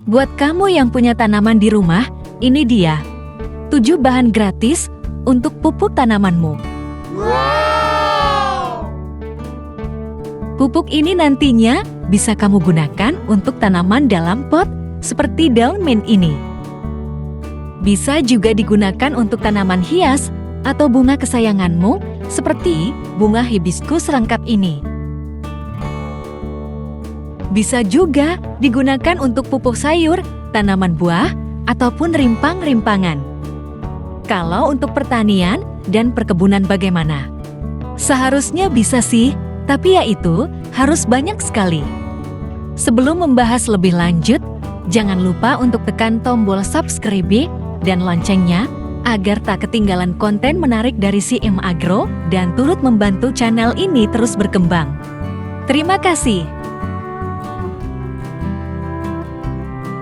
Buat kamu yang punya tanaman di rumah, ini dia 7 bahan gratis untuk pupuk tanamanmu. Pupuk ini nantinya bisa kamu gunakan untuk tanaman dalam pot seperti daun mint ini. Bisa juga digunakan untuk tanaman hias atau bunga kesayanganmu seperti bunga hibiscus rangkap ini. Bisa juga digunakan untuk pupuk sayur, tanaman buah, ataupun rimpang-rimpangan. Kalau untuk pertanian dan perkebunan bagaimana? Seharusnya bisa sih, tapi ya itu harus banyak sekali. Sebelum membahas lebih lanjut, jangan lupa untuk tekan tombol subscribe dan loncengnya agar tak ketinggalan konten menarik dari CM Agro dan turut membantu channel ini terus berkembang. Terima kasih.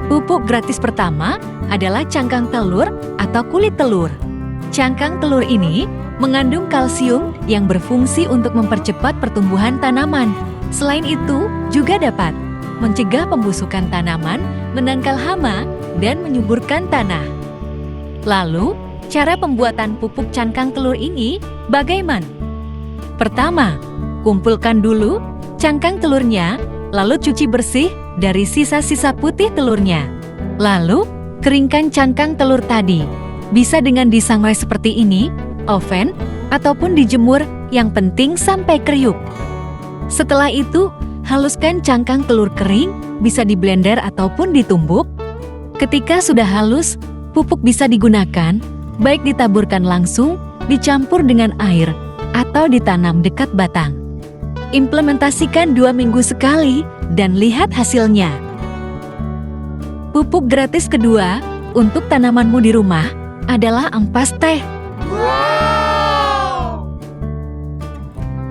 Pupuk gratis pertama adalah cangkang telur atau kulit telur. Cangkang telur ini mengandung kalsium yang berfungsi untuk mempercepat pertumbuhan tanaman. Selain itu, juga dapat mencegah pembusukan tanaman, menangkal hama, dan menyuburkan tanah. Lalu, cara pembuatan pupuk cangkang telur ini bagaimana? Pertama, kumpulkan dulu cangkang telurnya, lalu cuci bersih dari sisa-sisa putih telurnya. Lalu, keringkan cangkang telur tadi. Bisa dengan disangrai seperti ini, oven, ataupun dijemur, yang penting sampai kriuk. Setelah itu, haluskan cangkang telur kering, bisa di blender ataupun ditumbuk. Ketika sudah halus, pupuk bisa digunakan, baik ditaburkan langsung, dicampur dengan air, atau ditanam dekat batang. Implementasikan 2 minggu sekali dan lihat hasilnya. Pupuk gratis kedua untuk tanamanmu di rumah adalah ampas teh.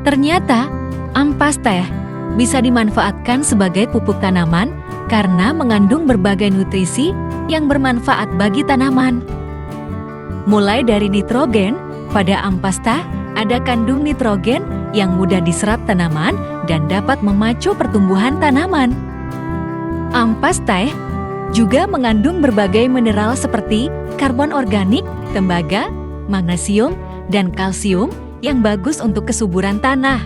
Ternyata, ampas teh bisa dimanfaatkan sebagai pupuk tanaman karena mengandung berbagai nutrisi yang bermanfaat bagi tanaman. Mulai dari nitrogen, pada ampas teh ada kandung nitrogen yang mudah diserap tanaman dan dapat memacu pertumbuhan tanaman. Ampas teh juga mengandung berbagai mineral seperti karbon organik, tembaga, magnesium, dan kalsium yang bagus untuk kesuburan tanah.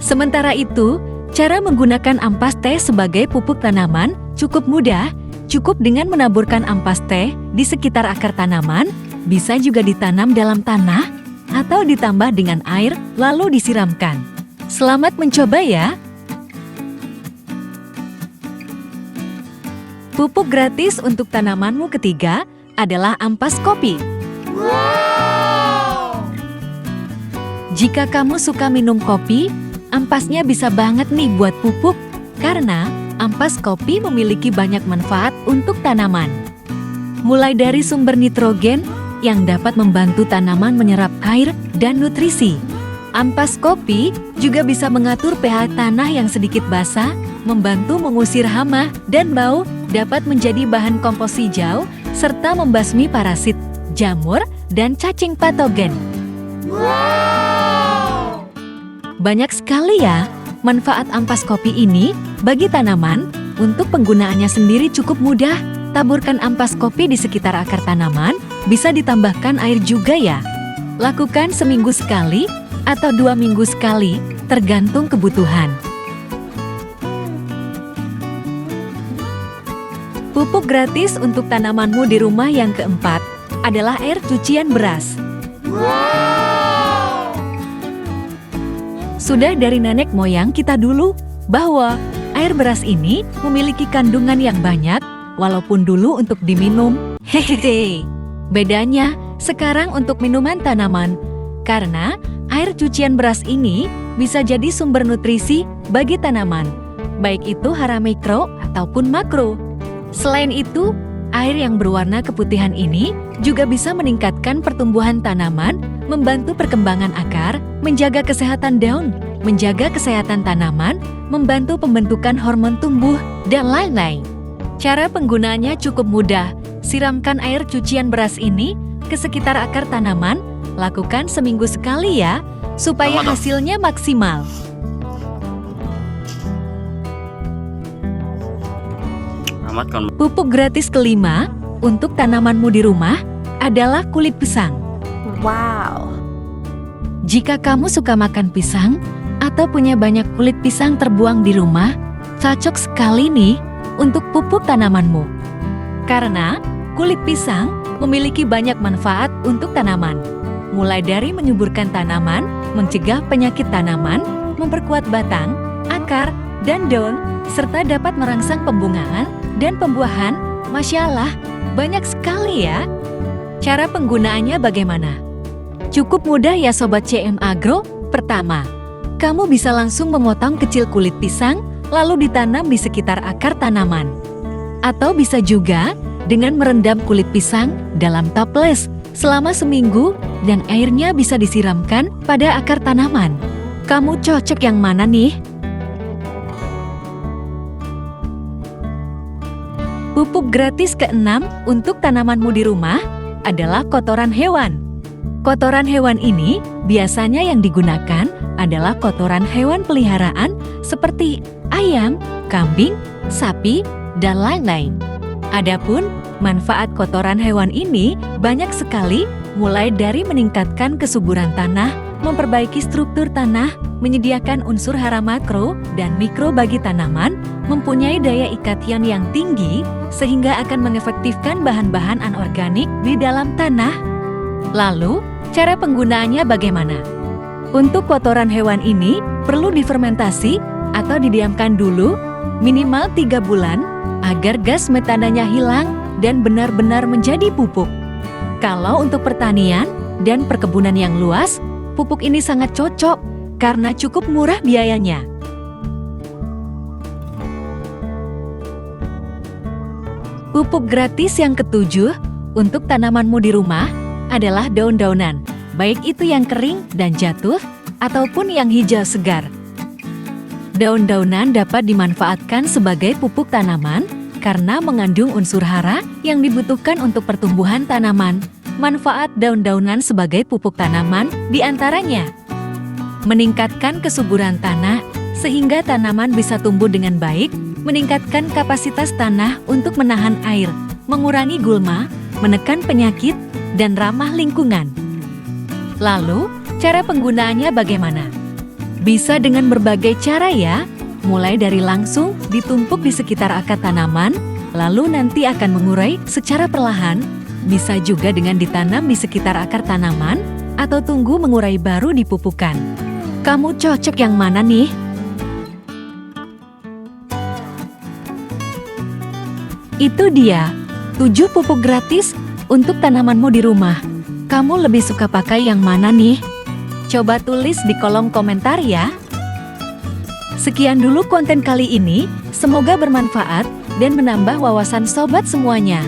Sementara itu, cara menggunakan ampas teh sebagai pupuk tanaman cukup mudah. Cukup dengan menaburkan ampas teh di sekitar akar tanaman, bisa juga ditanam dalam tanah, atau ditambah dengan air lalu disiramkan. Selamat mencoba ya! Pupuk gratis untuk tanamanmu ketiga adalah ampas kopi. Jika kamu suka minum kopi, ampasnya bisa banget nih buat pupuk, karena ampas kopi memiliki banyak manfaat untuk tanaman. Mulai dari sumber nitrogen yang dapat membantu tanaman menyerap air dan nutrisi. Ampas kopi juga bisa mengatur pH tanah yang sedikit basah, membantu mengusir hama dan bau, dapat menjadi bahan kompos hijau, serta membasmi parasit, jamur, dan cacing patogen. Banyak sekali ya manfaat ampas kopi ini bagi tanaman. Untuk penggunaannya sendiri cukup mudah. Taburkan ampas kopi di sekitar akar tanaman, bisa ditambahkan air juga ya. Lakukan seminggu sekali atau 2 minggu sekali, tergantung kebutuhan. Pupuk gratis untuk tanamanmu di rumah yang keempat adalah air cucian beras. Sudah dari nenek moyang kita dulu bahwa air beras ini memiliki kandungan yang banyak, walaupun dulu untuk diminum. Hehehe. Bedanya sekarang untuk minuman tanaman, karena air cucian beras ini bisa jadi sumber nutrisi bagi tanaman, baik itu hara mikro ataupun makro. Selain itu, air yang berwarna keputihan ini juga bisa meningkatkan pertumbuhan tanaman, membantu perkembangan akar, menjaga kesehatan daun, menjaga kesehatan tanaman, membantu pembentukan hormon tumbuh, dan lain-lain. Cara penggunaannya cukup mudah. Siramkan air cucian beras ini ke sekitar akar tanaman, lakukan seminggu sekali ya, supaya hasilnya maksimal. selamatkan. Pupuk gratis kelima untuk tanamanmu di rumah adalah kulit pisang. Wow. Jika kamu suka makan pisang atau punya banyak kulit pisang terbuang di rumah, cocok sekali nih untuk pupuk tanamanmu. Karena kulit pisang memiliki banyak manfaat untuk tanaman. Mulai dari menyuburkan tanaman, mencegah penyakit tanaman, memperkuat batang, akar, dan daun, serta dapat merangsang pembungaan dan pembuahan. Masya Allah, banyak sekali ya. Cara penggunaannya bagaimana? Cukup mudah ya Sobat CM Agro. Pertama, kamu bisa langsung memotong kecil kulit pisang, lalu ditanam di sekitar akar tanaman. Atau bisa juga dengan merendam kulit pisang dalam toples selama seminggu dan airnya bisa disiramkan pada akar tanaman. Kamu cocok yang mana nih? Pupuk gratis keenam untuk tanamanmu di rumah adalah kotoran hewan. Kotoran hewan ini biasanya yang digunakan adalah kotoran hewan peliharaan seperti ayam, kambing, sapi, dan lain-lain. Adapun manfaat kotoran hewan ini banyak sekali, mulai dari meningkatkan kesuburan tanah, memperbaiki struktur tanah, menyediakan unsur hara makro dan mikro bagi tanaman, mempunyai daya ikatan yang tinggi, sehingga akan mengefektifkan bahan-bahan anorganik di dalam tanah. Lalu, cara penggunaannya bagaimana? Untuk kotoran hewan ini perlu difermentasi atau didiamkan dulu minimal 3 bulan agar gas metananya hilang dan benar-benar menjadi pupuk. Kalau untuk pertanian dan perkebunan yang luas, pupuk ini sangat cocok karena cukup murah biayanya. Pupuk gratis yang ketujuh untuk tanamanmu di rumah adalah daun-daunan, baik itu yang kering dan jatuh ataupun yang hijau segar. Daun-daunan dapat dimanfaatkan sebagai pupuk tanaman karena mengandung unsur hara yang dibutuhkan untuk pertumbuhan tanaman. Manfaat daun-daunan sebagai pupuk tanaman diantaranya meningkatkan kesuburan tanah sehingga tanaman bisa tumbuh dengan baik, meningkatkan kapasitas tanah untuk menahan air, mengurangi gulma, menekan penyakit, dan ramah lingkungan. Lalu, cara penggunaannya bagaimana? Bisa dengan berbagai cara ya, mulai dari langsung ditumpuk di sekitar akar tanaman, lalu nanti akan mengurai secara perlahan. Bisa juga dengan ditanam di sekitar akar tanaman, atau tunggu mengurai baru dipupukkan. Kamu cocok yang mana nih? Itu dia, 7 pupuk gratis untuk tanamanmu di rumah. Kamu lebih suka pakai yang mana nih? Coba tulis di kolom komentar ya. Sekian dulu konten kali ini, semoga bermanfaat dan menambah wawasan sobat semuanya.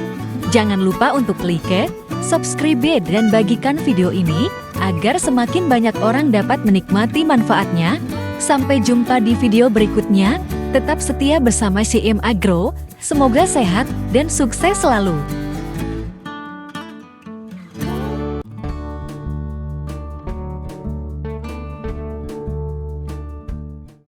Jangan lupa untuk like, subscribe, dan bagikan video ini agar semakin banyak orang dapat menikmati manfaatnya. Sampai jumpa di video berikutnya, tetap setia bersama CM Agro, semoga sehat dan sukses selalu.